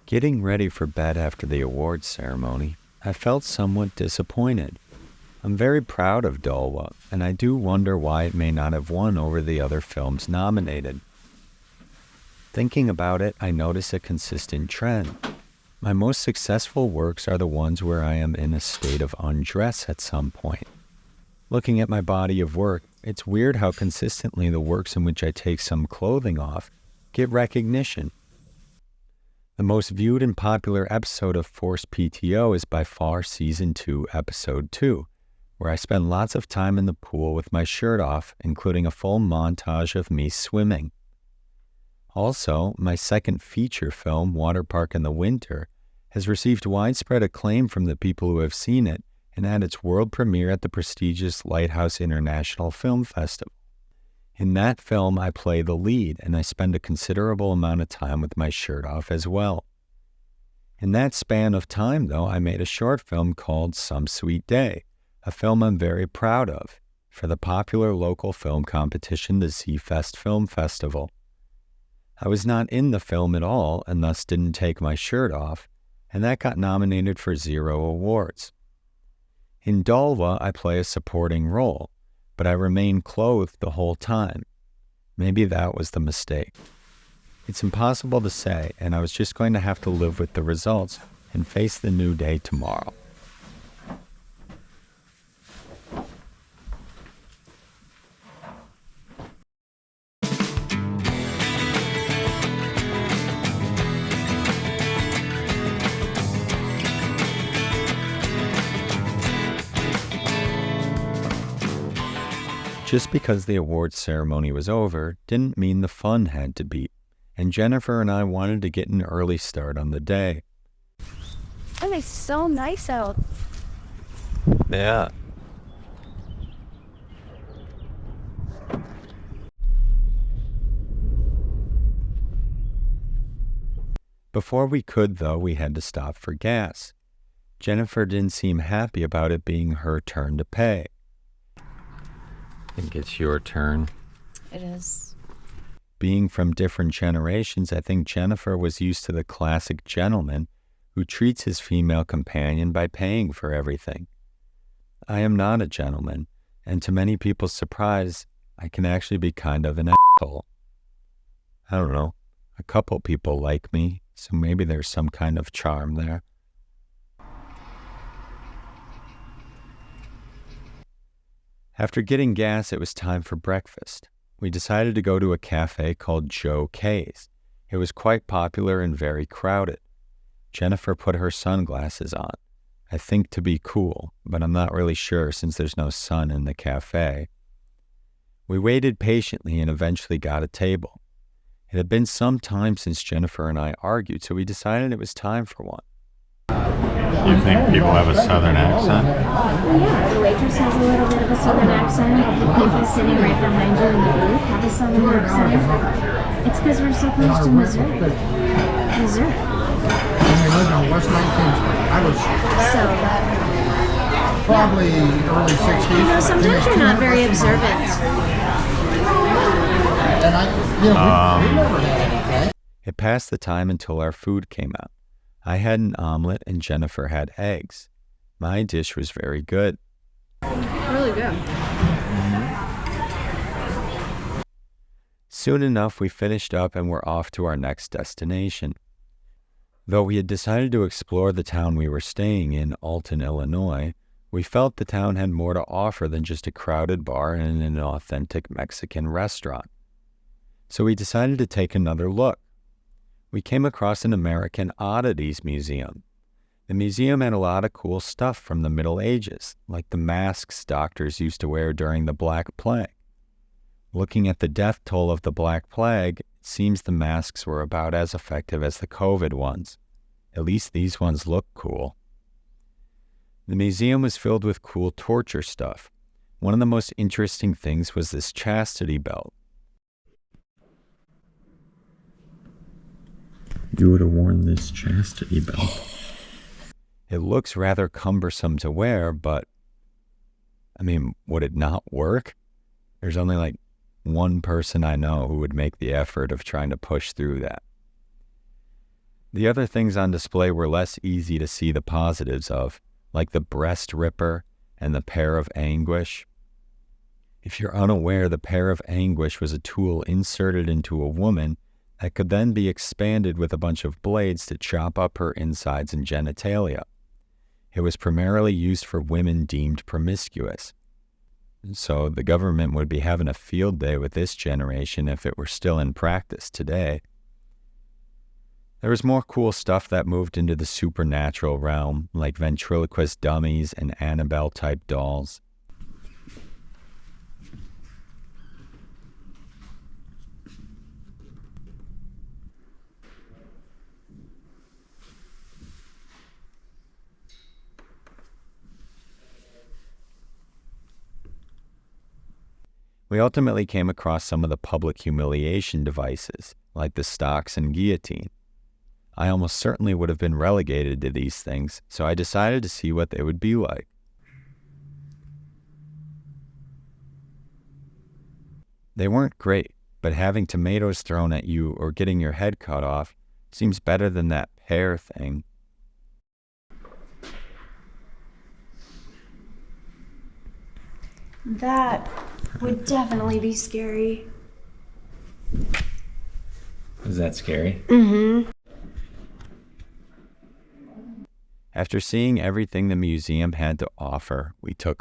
Getting ready for bed after the awards ceremony, I felt somewhat disappointed. I'm very proud of Dolwa, and I do wonder why it may not have won over the other films nominated. Thinking about it, I notice a consistent trend. My most successful works are the ones where I am in a state of undress at some point. Looking at my body of work, it's weird how consistently the works in which I take some clothing off get recognition. The most viewed and popular episode of Forced PTO is by far Season 2, Episode 2, where I spend lots of time in the pool with my shirt off, including a full montage of me swimming. Also, my second feature film, Water Park in the Winter, has received widespread acclaim from the people who have seen it and had its world premiere at the prestigious Lighthouse International Film Festival. In that film, I play the lead, and I spend a considerable amount of time with my shirt off as well. In that span of time, though, I made a short film called Some Sweet Day, a film I'm very proud of, for the popular local film competition, the Z-Fest Film Festival. I was not in the film at all, and thus didn't take my shirt off, and that got nominated for 0 awards. In Dolwa, I play a supporting role, but I remain clothed the whole time. Maybe that was the mistake. It's impossible to say, and I was just going to have to live with the results and face the new day tomorrow. Just because the awards ceremony was over didn't mean the fun had to beat, and Jennifer and I wanted to get an early start on the day. Oh, it's so nice out. Yeah. Before we could, though, we had to stop for gas. Jennifer didn't seem happy about it being her turn to pay. I think it's your turn. It is. Being from different generations, I think Jennifer was used to the classic gentleman who treats his female companion by paying for everything. I am not a gentleman, and to many people's surprise, I can actually be kind of an asshole. I don't know. A couple people like me, so maybe there's some kind of charm there. After getting gas, it was time for breakfast. We decided to go to a cafe called Joe K's. It was quite popular and very crowded. Jennifer put her sunglasses on, I think to be cool, but I'm not really sure since there's no sun in the cafe. We waited patiently and eventually got a table. It had been some time since Jennifer and I argued, so we decided it was time for one. You think people have a southern accent? Well, yeah, the waitress has a little bit of a southern accent. The people sitting right behind you in the booth have a southern accent. It's because we're so close to Missouri. Missouri. When we lived on West 19th Street, I was So, probably early 60s. you know, sometimes you're not very observant. And we never had anything. It passed the time until our food came out. I had an omelet and Jennifer had eggs. My dish was very good. Really good. Soon enough, we finished up and were off to our next destination. Though we had decided to explore the town we were staying in, Alton, Illinois, we felt the town had more to offer than just a crowded bar and an authentic Mexican restaurant. So we decided to take another look. We came across an American Oddities Museum. The museum had a lot of cool stuff from the Middle Ages, like the masks doctors used to wear during the Black Plague. Looking at the death toll of the Black Plague, it seems the masks were about as effective as the COVID ones. At least these ones look cool. The museum was filled with cool torture stuff. One of the most interesting things was this chastity belt. You would have worn this chastity belt. It looks rather cumbersome to wear, but, would it not work? There's only like one person I know who would make the effort of trying to push through that. The other things on display were less easy to see the positives of, like the breast ripper and the pear of anguish. If you're unaware, the pear of anguish was a tool inserted into a woman that could then be expanded with a bunch of blades to chop up her insides and genitalia. It was primarily used for women deemed promiscuous. So the government would be having a field day with this generation if it were still in practice today. There was more cool stuff that moved into the supernatural realm, like ventriloquist dummies and Annabelle-type dolls. We ultimately came across some of the public humiliation devices, like the stocks and guillotine. I almost certainly would have been relegated to these things, so I decided to see what they would be like. They weren't great, but having tomatoes thrown at you or getting your head cut off seems better than that pear thing. That would definitely be scary. Is that scary? Mm-hmm. After seeing everything the museum had to offer, we took